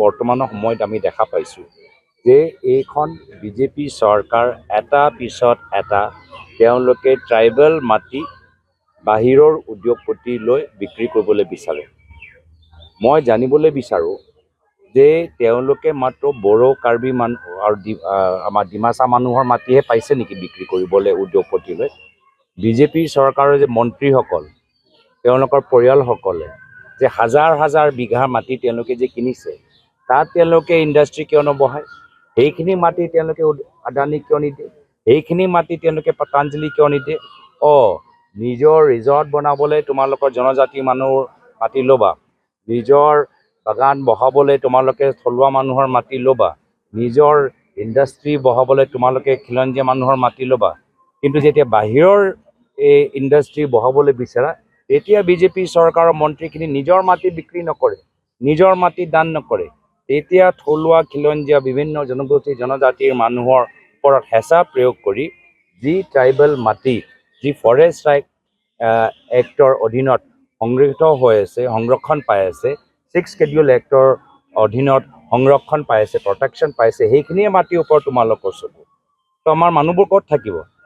বৰ্তমানৰ সময়ত আমি দেখা পাইছোঁ যে এইখন বিজেপি চৰকাৰ এটা পিছত এটা তেওঁলোকে ট্ৰাইবেল মাটি বাহিৰৰ উদ্যোগপতিলৈ বিক্ৰী কৰিবলৈ বিচাৰে। মই জানিবলৈ বিচাৰোঁ যে তেওঁলোকে মাত্ৰ বড়ো কাৰ্বি মানুহ আৰু আমাৰ ডিমাচা মানুহৰ মাটিহে পাইছে নেকি বিক্ৰী কৰিবলৈ উদ্যোগপতিলৈ? বিজেপি চৰকাৰৰ যে মন্ত্ৰীসকল তেওঁলোকৰ পৰিয়ালসকলে যে হাজাৰ হাজাৰ বিঘা মাটি তেওঁলোকে যে কিনিছে, তাত তেওঁলোকে ইণ্ডাষ্ট্ৰী কিয় নবহায়? সেইখিনি মাটি তেওঁলোকে আদানী কিয় নিদিয়ে? সেইখিনি মাটি তেওঁলোকে পতঞ্জলি কিয় নিদিয়ে? নিজৰ ৰিজৰ্ট বনাবলৈ তোমালোকৰ জনজাতি মানুহৰ মাটি ল'বা, নিজৰ বাগান বহাবলৈ তোমালোকে থলুৱা মানুহৰ মাটি ল'বা, নিজৰ ইণ্ডাষ্ট্ৰী বহাবলৈ তোমালোকে খিলঞ্জীয়া মানুহৰ মাটি ল'বা, কিন্তু যেতিয়া বাহিৰৰ এই ইণ্ডাষ্ট্ৰী বহাবলৈ বিচাৰা তেতিয়া বিজেপি চৰকাৰৰ মন্ত্ৰীখিনি নিজৰ মাটি বিক্ৰী নকৰে, নিজৰ মাটি দান নকৰে। তেতিয়া থলুৱা খিলঞ্জীয়া বিভিন্ন জনজাতিৰ মানুহৰ ওপৰত হেঁচা প্ৰয়োগ কৰি যি ট্ৰাইবেল মাটি যি ফৰেষ্ট ৰাইট এক্টৰ অধীনত সংৰক্ষিত হৈ আছে, সংৰক্ষণ পাই আছে, 6 Schedule এক্টৰ অধীনত সংৰক্ষণ পাই আছে, প্ৰটেকশ্যন পাইছে, সেইখিনিয়ে মাটিৰ ওপৰত তোমালোকৰ চকু। তো আমাৰ মানুহবোৰ ক'ত থাকিব?